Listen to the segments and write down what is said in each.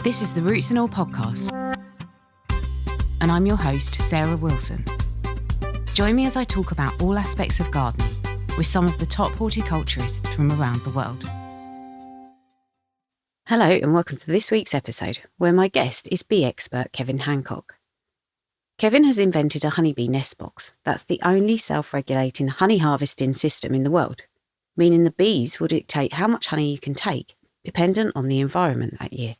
This is the Roots and All podcast, and I'm your host, Sarah Wilson. Join me as I talk about all aspects of gardening with some of the top horticulturists from around the world. Hello and welcome to this week's episode, where my guest is bee expert Kevin Hancock. Kevin has invented a honeybee nest box that's the only self-regulating honey harvesting system in the world, meaning the bees will dictate how much honey you can take, dependent on the environment that year.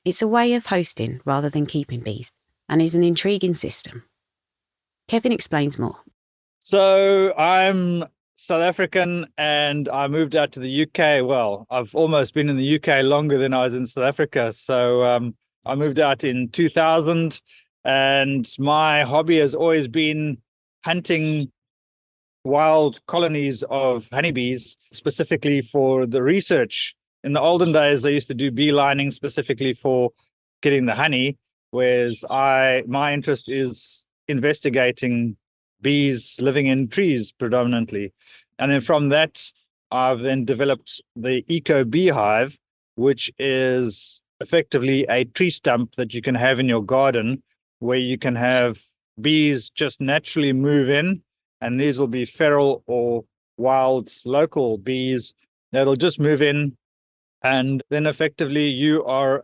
It's a way of hosting rather than keeping bees, and is an intriguing system. Kevin explains more. So I'm South African and I moved out to the UK. Well, I've almost been in the UK longer than I was in South Africa. So I moved out in 2000 and my hobby has always been hunting wild colonies of honeybees, specifically for the research. In the olden days, they used to do bee lining specifically for getting the honey, whereas my interest is investigating bees living in trees predominantly. And then from that, I've then developed the Eco Beehive, which is effectively a tree stump that you can have in your garden, where you can have bees just naturally move in, and these will be feral or wild local bees that'll just move in. And then effectively you are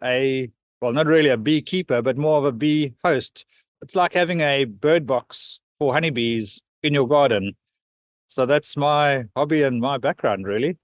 not really a beekeeper, but more of a bee host. It's like having a bird box for honeybees in your garden. So that's my hobby and my background, really.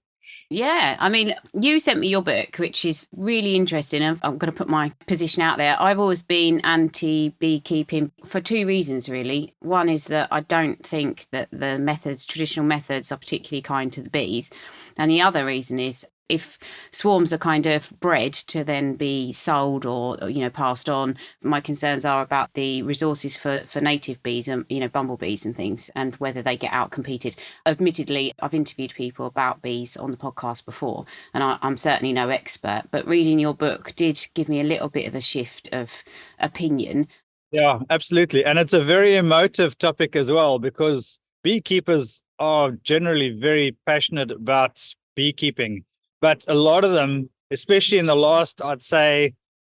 Yeah, I mean, you sent me your book, which is really interesting. I'm going to put my position out there. I've always been anti-beekeeping for two reasons, really. One is that I don't think that the traditional methods, are particularly kind to the bees. And the other reason is if swarms are kind of bred to then be sold or passed on, my concerns are about the resources for native bees and, bumblebees and things, and whether they get out competed. Admittedly, I've interviewed people about bees on the podcast before, and I'm certainly no expert, but reading your book did give me a little bit of a shift of opinion. Yeah, absolutely. And it's a very emotive topic as well, because beekeepers are generally very passionate about beekeeping. But a lot of them, especially in the last, I'd say,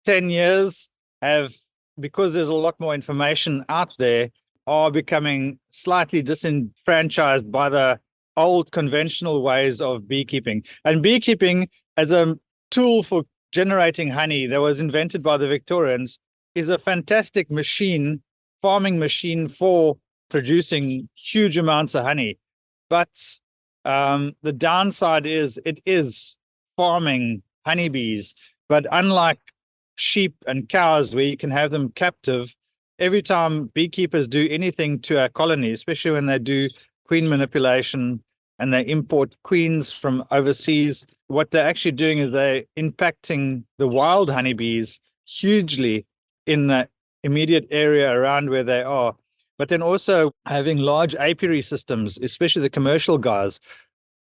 10 years, because there's a lot more information out there, are becoming slightly disenfranchised by the old conventional ways of beekeeping. And beekeeping as a tool for generating honey that was invented by the Victorians is a fantastic farming machine for producing huge amounts of honey. But the downside is it is farming honeybees, but unlike sheep and cows where you can have them captive, every time beekeepers do anything to a colony, especially when they do queen manipulation and they import queens from overseas, what they're actually doing is they're impacting the wild honeybees hugely in the immediate area around where they are. But then also having large apiary systems, especially the commercial guys.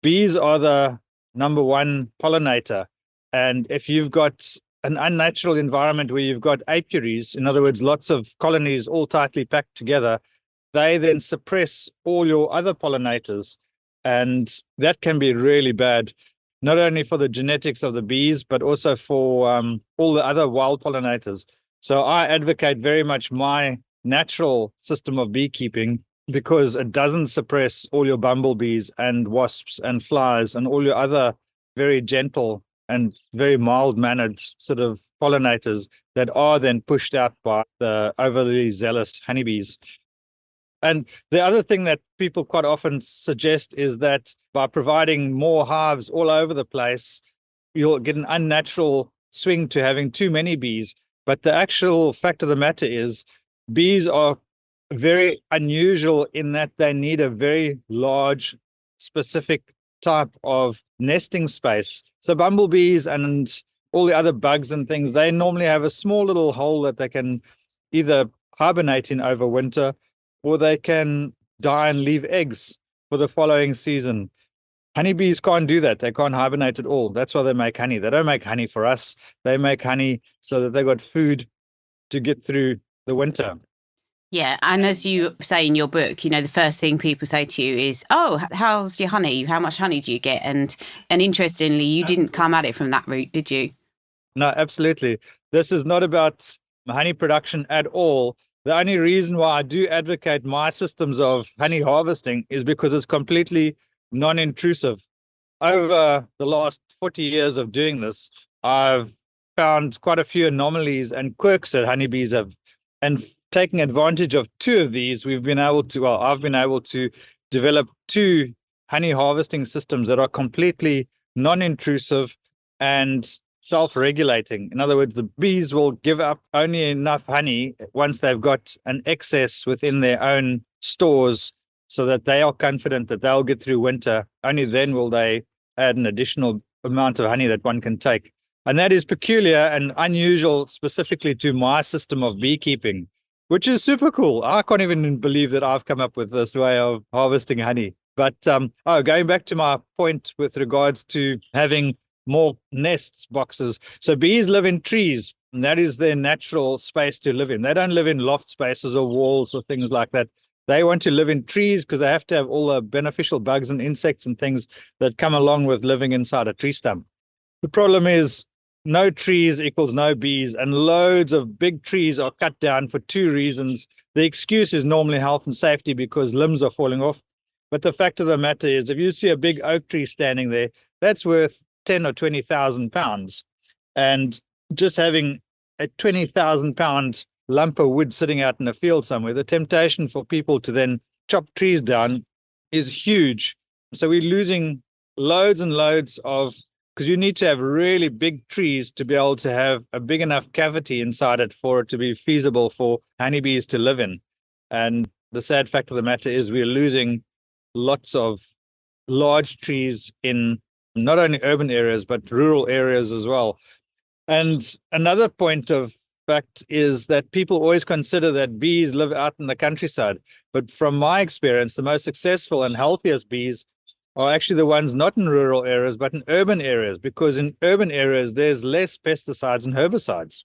Bees are the number one pollinator. And if you've got an unnatural environment where you've got apiaries, in other words, lots of colonies all tightly packed together, they then suppress all your other pollinators. And that can be really bad, not only for the genetics of the bees, but also for all the other wild pollinators. So I advocate very much my natural system of beekeeping, because it doesn't suppress all your bumblebees and wasps and flies and all your other very gentle and very mild-mannered sort of pollinators that are then pushed out by the overly zealous honeybees. And the other thing that people quite often suggest is that by providing more hives all over the place, you'll get an unnatural swing to having too many bees. But the actual fact of the matter is bees are very unusual in that they need a very large, specific type of nesting space. So bumblebees and all the other bugs and things, they normally have a small little hole that they can either hibernate in over winter, or they can die and leave eggs for the following season. Honeybees can't do that. They can't hibernate at all. That's why they make honey. They don't make honey for us. They make honey so that they've got food to get through the winter. Yeah, and as you say in your book, the first thing people say to you is, "Oh, how's your honey? How much honey do you get?" And interestingly, you didn't come at it from that route, did you? No, absolutely. This is not about honey production at all. The only reason why I do advocate my systems of honey harvesting is because it's completely non-intrusive. Over the last 40 years of doing this, I've found quite a few anomalies and quirks that honeybees have. And taking advantage of two of these, I've been able to develop two honey harvesting systems that are completely non-intrusive and self-regulating. In other words, the bees will give up only enough honey once they've got an excess within their own stores so that they are confident that they'll get through winter. Only then will they add an additional amount of honey that one can take. And that is peculiar and unusual specifically to my system of beekeeping, which is super cool. I can't even believe that I've come up with this way of harvesting honey. But going back to my point with regards to having more nests boxes. So bees live in trees, and that is their natural space to live in. They don't live in loft spaces or walls or things like that. They want to live in trees because they have to have all the beneficial bugs and insects and things that come along with living inside a tree stump. The problem is no trees equals no bees, and loads of big trees are cut down for two reasons. The excuse is normally health and safety because limbs are falling off. But the fact of the matter is, if you see a big oak tree standing there, that's worth 10 or 20,000 pounds. And just having a 20,000 pound lump of wood sitting out in a field somewhere, the temptation for people to then chop trees down is huge. So we're losing loads and loads of, because you need to have really big trees to be able to have a big enough cavity inside it for it to be feasible for honeybees to live in. And the sad fact of the matter is we're losing lots of large trees in not only urban areas, but rural areas as well. And another point of fact is that people always consider that bees live out in the countryside. But from my experience, the most successful and healthiest bees are actually the ones not in rural areas, but in urban areas, because in urban areas, there's less pesticides and herbicides.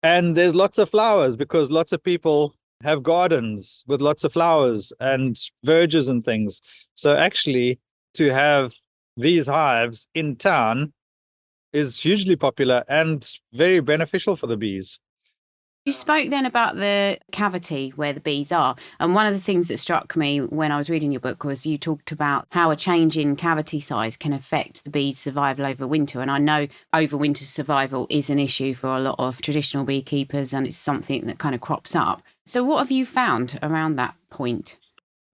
And there's lots of flowers because lots of people have gardens with lots of flowers and verges and things. So actually, to have these hives in town is hugely popular and very beneficial for the bees. You spoke then about the cavity where the bees are. And one of the things that struck me when I was reading your book was you talked about how a change in cavity size can affect the bees' survival over winter. And I know overwinter survival is an issue for a lot of traditional beekeepers, and it's something that kind of crops up. So what have you found around that point?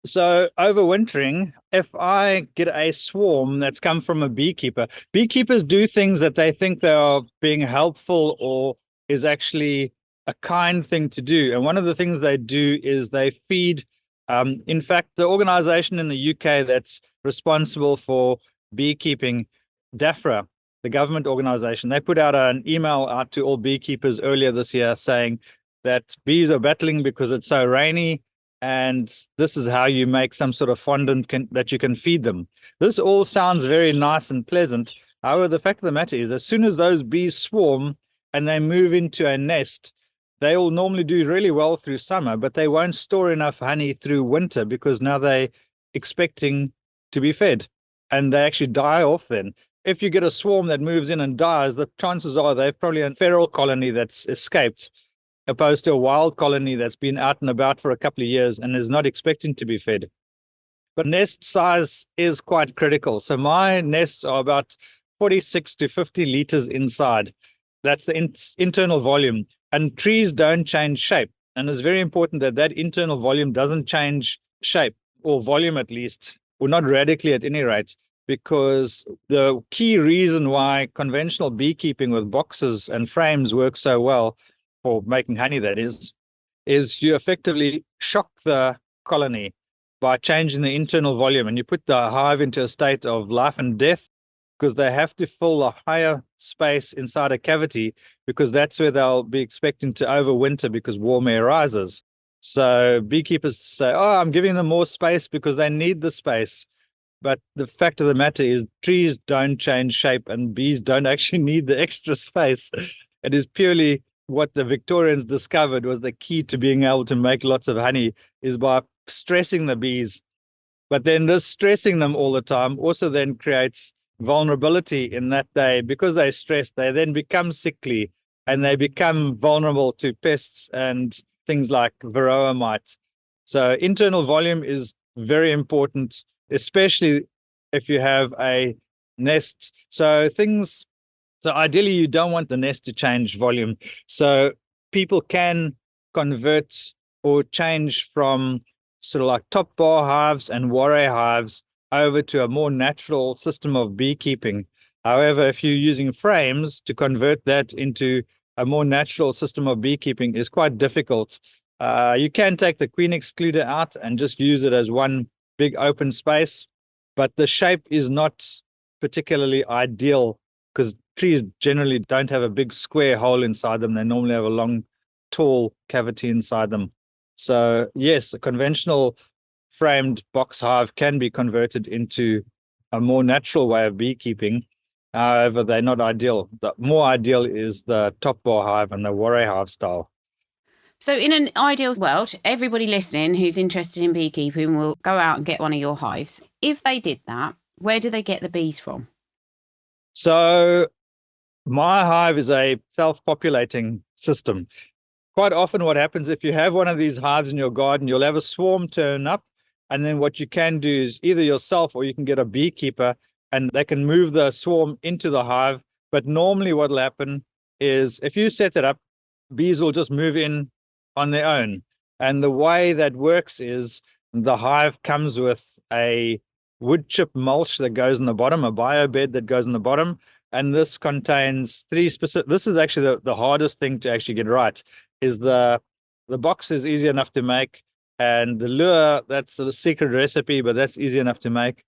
So overwintering, if I get a swarm that's come from a beekeeper, beekeepers do things that they think they are being helpful or is actually a kind thing to do. And one of the things they do is they feed, in fact, the organization in the UK that's responsible for beekeeping, DAFRA, the government organization, they put out an email out to all beekeepers earlier this year saying that bees are battling because it's so rainy, and this is how you make some sort of fondant that you can feed them. This all sounds very nice and pleasant. However, the fact of the matter is, as soon as those bees swarm and they move into a nest, they will normally do really well through summer, but they won't store enough honey through winter because now they're expecting to be fed, and they actually die off then. If you get a swarm that moves in and dies, the chances are they're probably a feral colony that's escaped, opposed to a wild colony that's been out and about for a couple of years and is not expecting to be fed. But nest size is quite critical. So my nests are about 46 to 50 liters inside. That's the internal volume. And trees don't change shape. And it's very important that that internal volume doesn't change shape, or volume at least, or not radically at any rate, because the key reason why conventional beekeeping with boxes and frames works so well, for making honey, that is you effectively shock the colony by changing the internal volume, and you put the hive into a state of life and death because they have to fill a higher space inside a cavity, because that's where they'll be expecting to overwinter because warm air rises. So beekeepers say, oh, I'm giving them more space because they need the space. But the fact of the matter is trees don't change shape and bees don't actually need the extra space. It is purely what the Victorians discovered was the key to being able to make lots of honey is by stressing the bees. But then this stressing them all the time also then creates vulnerability in that because they're stressed, they then become sickly and they become vulnerable to pests and things like varroa mite. So internal volume is very important, especially if you have a nest. So ideally you don't want the nest to change volume. So people can convert or change from sort of like top bar hives and warre hives over to a more natural system of beekeeping. However, if you're using frames, to convert that into a more natural system of beekeeping is quite difficult. You can take the queen excluder out and just use it as one big open space, but the shape is not particularly ideal because trees generally don't have a big square hole inside them. They normally have a long, tall cavity inside them. So yes, a conventional framed box hive can be converted into a more natural way of beekeeping. However, they're not ideal. The more ideal is the top bar hive and the warre hive style. So in an ideal world, everybody listening who's interested in beekeeping will go out and get one of your hives. If they did that, where do they get the bees from? So my hive is a self-populating system. Quite often what happens if you have one of these hives in your garden, you'll have a swarm turn up, and then what you can do is either yourself or you can get a beekeeper and they can move the swarm into the hive. But normally what will happen is if you set it up, bees will just move in on their own. And the way that works is the hive comes with a wood chip mulch that goes in the bottom, a bio bed that goes in the bottom. And this contains three specific, this is actually the hardest thing to actually get right, is the box is easy enough to make, and the lure, that's the secret recipe, but that's easy enough to make.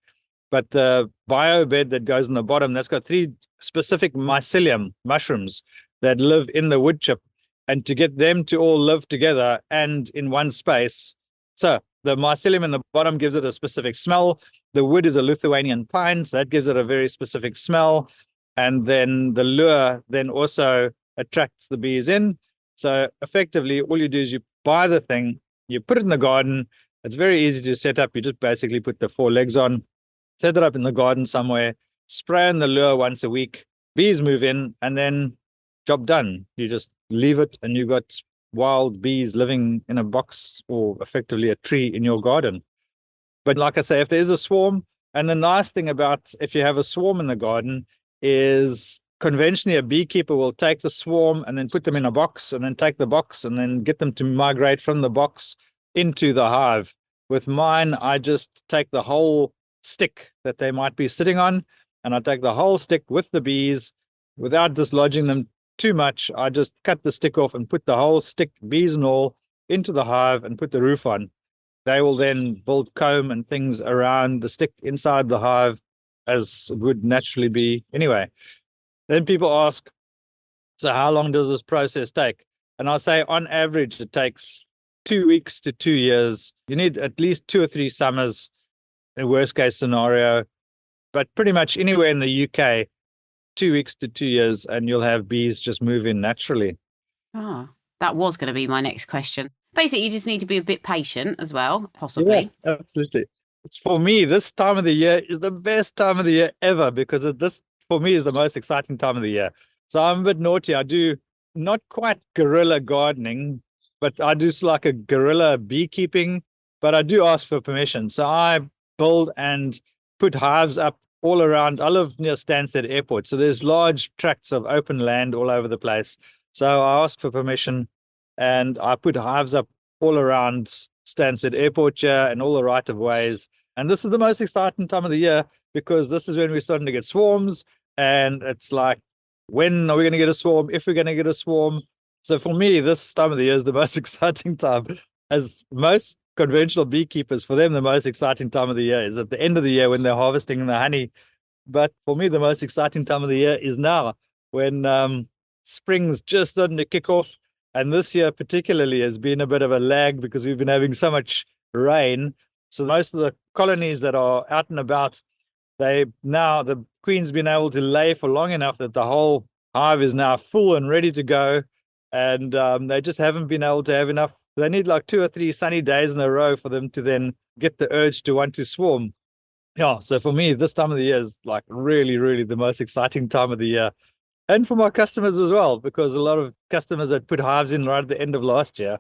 But the bio bed that goes in the bottom, that's got three specific mycelium mushrooms that live in the wood chip. And to get them to all live together and in one space, so the mycelium in the bottom gives it a specific smell. The wood is a Lithuanian pine, so that gives it a very specific smell. And then the lure then also attracts the bees in. So effectively, all you do is you buy the thing, you put it in the garden. It's very easy to set up. You just basically put the four legs on, set it up in the garden somewhere, spray on the lure once a week, bees move in, and then job done. You just leave it and you've got wild bees living in a box or effectively a tree in your garden. But like I say, if there's a swarm, and the nice thing about if you have a swarm in the garden is conventionally a beekeeper will take the swarm and then put them in a box and then take the box and then get them to migrate from the box into the hive. With mine, I just take the whole stick that they might be sitting on, and I take the whole stick with the bees without dislodging them too much. I just cut the stick off and put the whole stick, bees and all, into the hive and put the roof on. They will then build comb and things around the stick inside the hive, as would naturally be anyway. Then people ask, so how long does this process take? And I'll say on average, it takes 2 weeks to 2 years. You need at least 2 or 3 summers in worst case scenario, but pretty much anywhere in the UK, 2 weeks to 2 years, and you'll have bees just move in naturally. Ah, that was going to be my next question. Basically, you just need to be a bit patient as well, possibly. Yeah, absolutely. For me, this time of the year is the best time of the year ever because this, for me, is the most exciting time of the year. So I'm a bit naughty. I do not quite guerrilla gardening, but I do like a guerrilla beekeeping, but I do ask for permission. So I build and put hives up all around. I live near Stansted Airport, so there's large tracts of open land all over the place. So I ask for permission and I put hives up all around Stansted Airport here and all the right of ways. And this is the most exciting time of the year because this is when we're starting to get swarms. And it's like, when are we going to get a swarm? If we're going to get a swarm. So for me, this time of the year is the most exciting time. As most conventional beekeepers, for them, the most exciting time of the year is at the end of the year when they're harvesting the honey. But for me, the most exciting time of the year is now when spring's just starting to kick off. And this year particularly has been a bit of a lag because we've been having so much rain. So most of the colonies that are out and about, the queen's been able to lay for long enough that the whole hive is now full and ready to go. And they just haven't been able to have enough. They need like 2 or 3 sunny days in a row for them to then get the urge to want to swarm. Yeah, so for me, this time of the year is like really, really the most exciting time of the year. And for my customers as well, because a lot of customers that put hives in right at the end of last year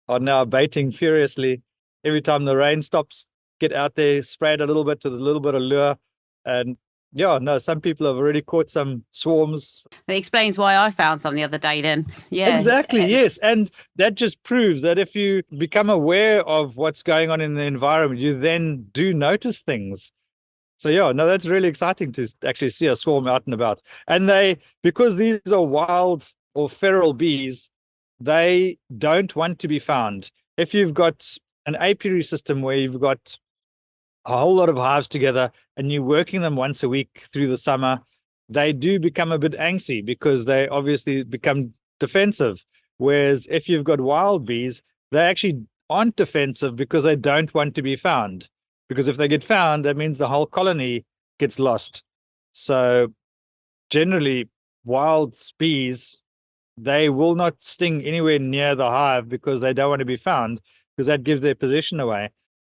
are now baiting furiously. Every time the rain stops, get out there, spray it a little bit with a little bit of lure. And yeah, no, some people have already caught some swarms. That explains why I found some the other day then. Yeah. Exactly, yes. And that just proves that if you become aware of what's going on in the environment, you then do notice things. So yeah, no, that's really exciting to actually see a swarm out and about. And because these are wild or feral bees, they don't want to be found. If you've got an apiary system where you've got a whole lot of hives together and you're working them once a week through the summer, they do become a bit angsty because they obviously become defensive. Whereas if you've got wild bees, they actually aren't defensive because they don't want to be found. Because if they get found, that means the whole colony gets lost. So generally, wild bees, they will not sting anywhere near the hive because they don't want to be found, because that gives their position away.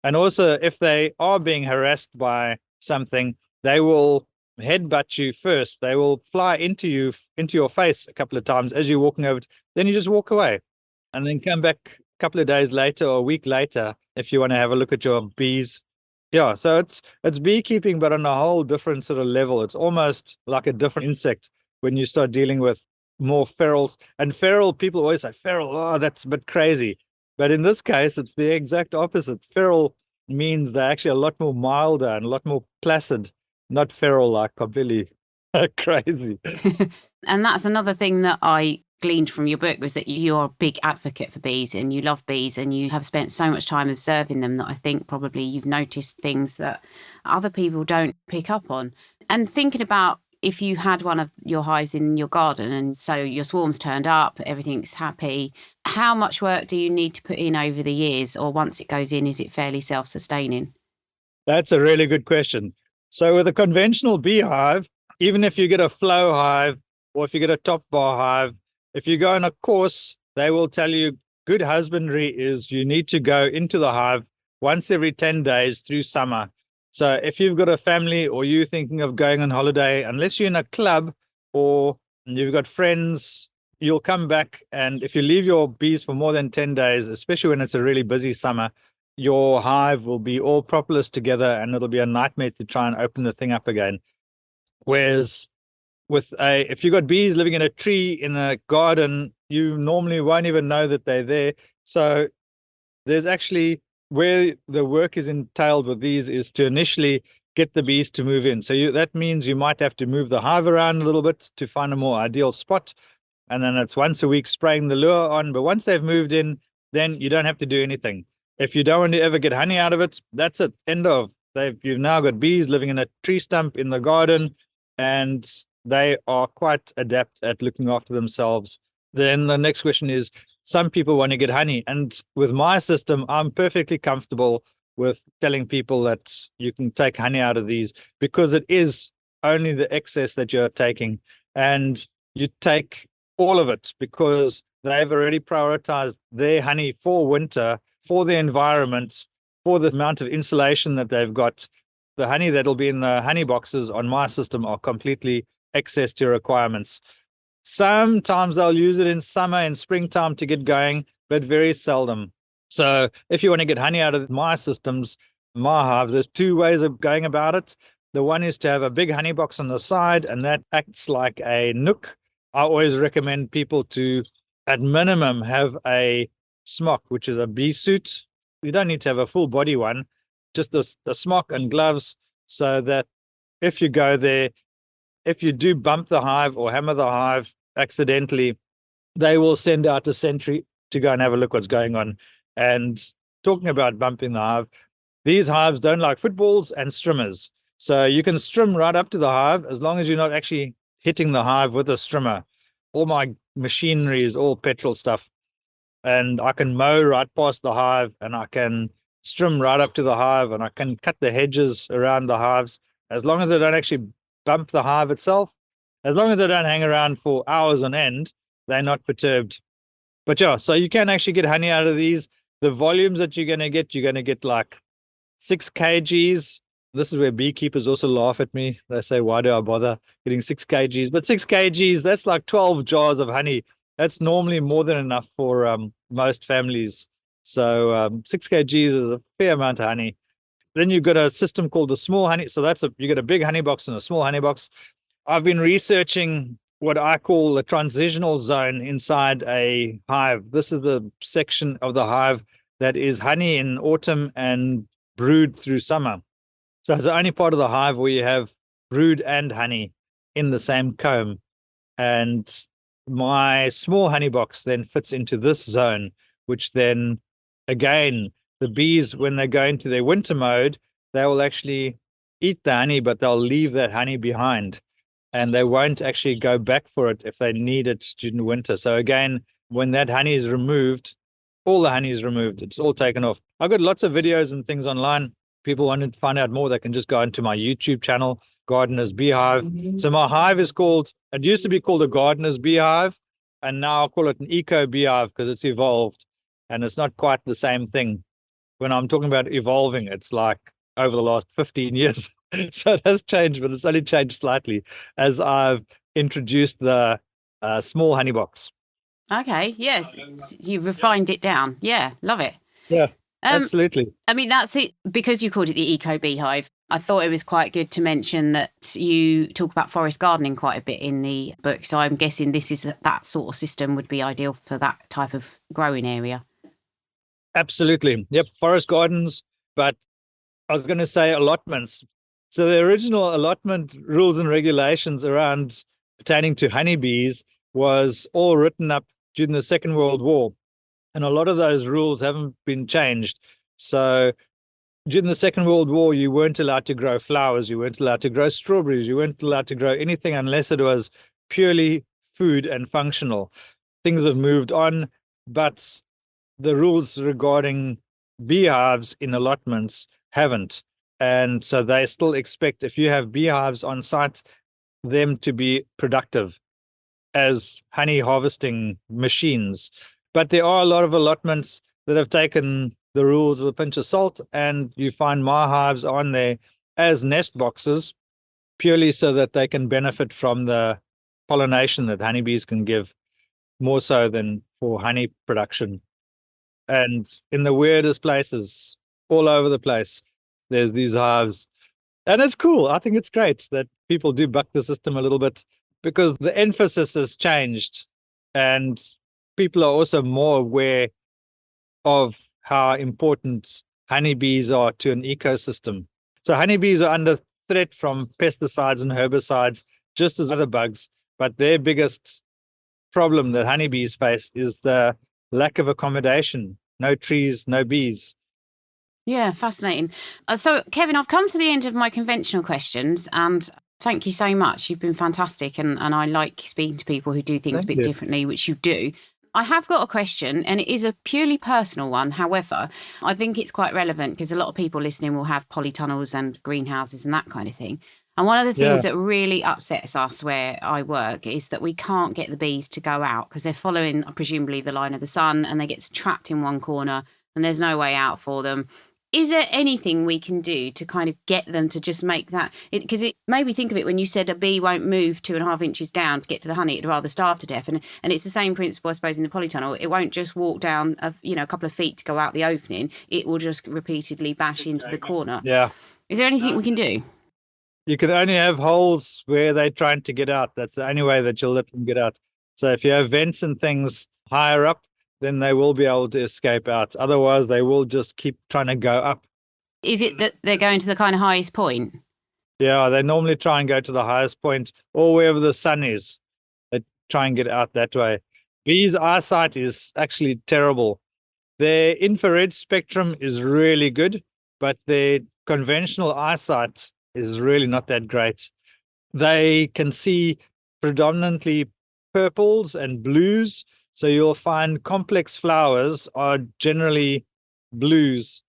And also, if they are being harassed by something, they will headbutt you first. They will fly into your face a couple of times as you're walking over. Then you just walk away and then come back a couple of days later or a week later if you want to have a look at your bees. Yeah, so it's beekeeping, but on a whole different sort of level. It's almost like a different insect when you start dealing with more ferals. And feral, people always say feral, oh, that's a bit crazy. But in this case, it's the exact opposite. Feral means they're actually a lot more milder and a lot more placid, not feral like completely crazy. And that's another thing that I gleaned from your book, was that you're a big advocate for bees and you love bees and you have spent so much time observing them that I think probably you've noticed things that other people don't pick up on. And thinking about, if you had one of your hives in your garden and so your swarms turned up, everything's happy, how much work do you need to put in over the years? Or once it goes in, is it fairly self-sustaining? That's a really good question. So with a conventional beehive, even if you get a flow hive or if you get a top bar hive, if you go on a course, they will tell you good husbandry is you need to go into the hive once every 10 days through summer. So if you've got a family or you're thinking of going on holiday, unless you're in a club or you've got friends, you'll come back. And if you leave your bees for more than 10 days, especially when it's a really busy summer, your hive will be all propolis together and it'll be a nightmare to try and open the thing up again. Whereas if you've got bees living in a tree in a garden, you normally won't even know that they're there. So there's actually, where the work is entailed with these is to initially get the bees to move in. So that means you might have to move the hive around a little bit to find a more ideal spot. And then it's once a week spraying the lure on. But once they've moved in, then you don't have to do anything. If you don't want to ever get honey out of it, that's it. End of. You've now got bees living in a tree stump in the garden, and they are quite adept at looking after themselves. Then the next question is, some people want to get honey. And with my system, I'm perfectly comfortable with telling people that you can take honey out of these because it is only the excess that you're taking. And you take all of it because they've already prioritized their honey for winter, for the environment, for the amount of insulation that they've got. The honey that'll be in the honey boxes on my system are completely excess to requirements. Sometimes I'll use it in summer and springtime to get going, but very seldom. So if you want to get honey out of my systems, my hives, there's two ways of going about it. The one is to have a big honey box on the side, and that acts like a nook. I always recommend people to, at minimum, have a smock, which is a bee suit. You don't need to have a full body one, just the smock and gloves, so that if you go there, if you do bump the hive or hammer the hive accidentally, they will send out a sentry to go and have a look what's going on. And talking about bumping the hive, these hives don't like footballs and strimmers. So you can strim right up to the hive as long as you're not actually hitting the hive with a strimmer. All my machinery is all petrol stuff. And I can mow right past the hive and I can strim right up to the hive and I can cut the hedges around the hives as long as they don't actually bump the hive itself. As long as they don't hang around for hours on end, they're not perturbed. But yeah, so you can actually get honey out of these. The volumes that you're going to get like 6 kgs This is where beekeepers also laugh at me. They say, why do I bother getting 6 kgs? But 6 kgs, that's like 12 jars of honey. That's normally more than enough for most families. So 6 kgs is a fair amount of honey. Then you've got a system called the small honey. So you get a big honey box and a small honey box. I've been researching what I call the transitional zone inside a hive. This is the section of the hive that is honey in autumn and brood through summer. So it's the only part of the hive where you have brood and honey in the same comb. And my small honey box then fits into this zone, which then, again, the bees, when they go into their winter mode, they will actually eat the honey, but they'll leave that honey behind. And they won't actually go back for it if they need it during winter. So again, when that honey is removed, all the honey is removed. It's all taken off. I've got lots of videos and things online. People want to find out more, they can just go into my YouTube channel, Gardener's Beehive. So my hive is called, it used to be called a Gardener's Beehive, and now I'll call it an Eco Beehive because it's evolved and it's not quite the same thing. When I'm talking about evolving, it's like over the last 15 years. So it has changed, but it's only changed slightly as I've introduced the small honey box. Okay, yes, you refined it down. Yeah, love it. Yeah, absolutely. I mean, that's it. Because you called it the Eco Beehive, I thought it was quite good to mention that you talk about forest gardening quite a bit in the book. So I'm guessing this is that sort of system would be ideal for that type of growing area. Absolutely. Yep, forest gardens, but I was going to say allotments. So the original allotment rules and regulations around pertaining to honeybees was all written up during the Second World War. And a lot of those rules haven't been changed. So during the Second World War, you weren't allowed to grow flowers. You weren't allowed to grow strawberries. You weren't allowed to grow anything unless it was purely food and functional. Things have moved on, but the rules regarding beehives in allotments haven't. And so they still expect, if you have beehives on site, them to be productive as honey harvesting machines. But there are a lot of allotments that have taken the rules with a pinch of salt, and you find my hives on there as nest boxes, purely so that they can benefit from the pollination that honeybees can give, more so than for honey production. And in the weirdest places, all over the place, there's these hives. And it's cool. I think it's great that people do buck the system a little bit, because the emphasis has changed and people are also more aware of how important honeybees are to an ecosystem. So honeybees are under threat from pesticides and herbicides, just as other bugs, but their biggest problem that honeybees face is the lack of accommodation. No trees, no bees. Yeah, fascinating. So, Kevin, I've come to the end of my conventional questions, and thank you so much. You've been fantastic, and I like speaking to people who do things a bit differently, which you do. I have got a question, and it is a purely personal one. However, I think it's quite relevant because a lot of people listening will have polytunnels and greenhouses and that kind of thing. And one of the things that really upsets us where I work is that we can't get the bees to go out because they're following, presumably, the line of the sun, and they get trapped in one corner and there's no way out for them. Is there anything we can do to kind of get them to just make that? Because it made me think of it when you said a bee won't move 2.5 inches down to get to the honey; it'd rather starve to death. And it's the same principle, I suppose, in the polytunnel. It won't just walk down a couple of feet to go out the opening. It will just repeatedly bash into the corner. Yeah. Is there anything we can do? You can only have holes where they're trying to get out. That's the only way that you'll let them get out. So if you have vents and things higher up, then they will be able to escape out. Otherwise, they will just keep trying to go up. Is it that they're going to the kind of highest point? Yeah, they normally try and go to the highest point or wherever the sun is. They try and get out that way. Bees' eyesight is actually terrible. Their infrared spectrum is really good, but their conventional eyesight is really not that great. They can see predominantly purples and blues. So you'll find complex flowers are generally blues,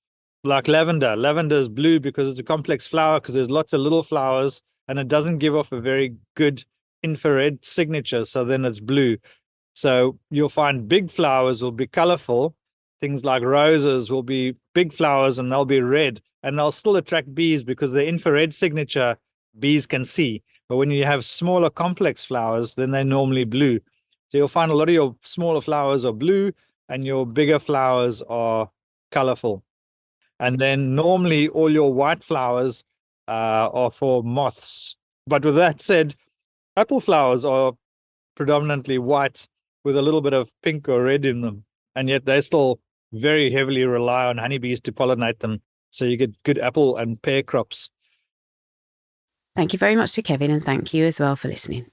like lavender. Lavender is blue because it's a complex flower, because there's lots of little flowers and it doesn't give off a very good infrared signature. So then it's blue. So you'll find big flowers will be colorful. Things like roses will be big flowers and they'll be red, and they'll still attract bees because the infrared signature bees can see. But when you have smaller complex flowers, then they're normally blue. So you'll find a lot of your smaller flowers are blue and your bigger flowers are colorful. And then normally all your white flowers are for moths. But with that said, apple flowers are predominantly white with a little bit of pink or red in them. And yet they still very heavily rely on honeybees to pollinate them. So you get good apple and pear crops. Thank you very much to Kevin, and thank you as well for listening.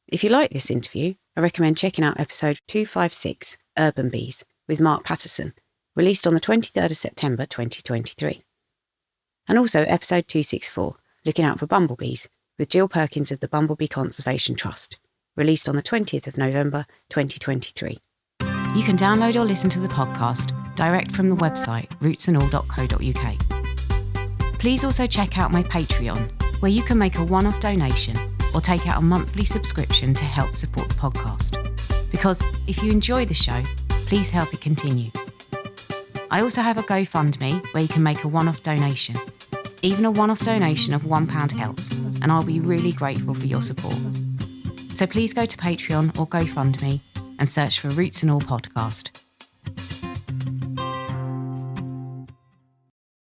If you like this interview, I recommend checking out episode 256, Urban Bees, with Mark Patterson, released on the 23rd of September 2023. And also episode 264, Looking Out for Bumblebees, with Jill Perkins of the Bumblebee Conservation Trust, released on the 20th of November 2023. You can download or listen to the podcast direct from the website rootsandall.co.uk. Please also check out my Patreon, where you can make a one-off donation or take out a monthly subscription to help support the podcast. Because if you enjoy the show, please help it continue. I also have a GoFundMe where you can make a one-off donation. Even a one-off donation of £1 helps, and I'll be really grateful for your support. So please go to Patreon or GoFundMe and search for Roots and All Podcast.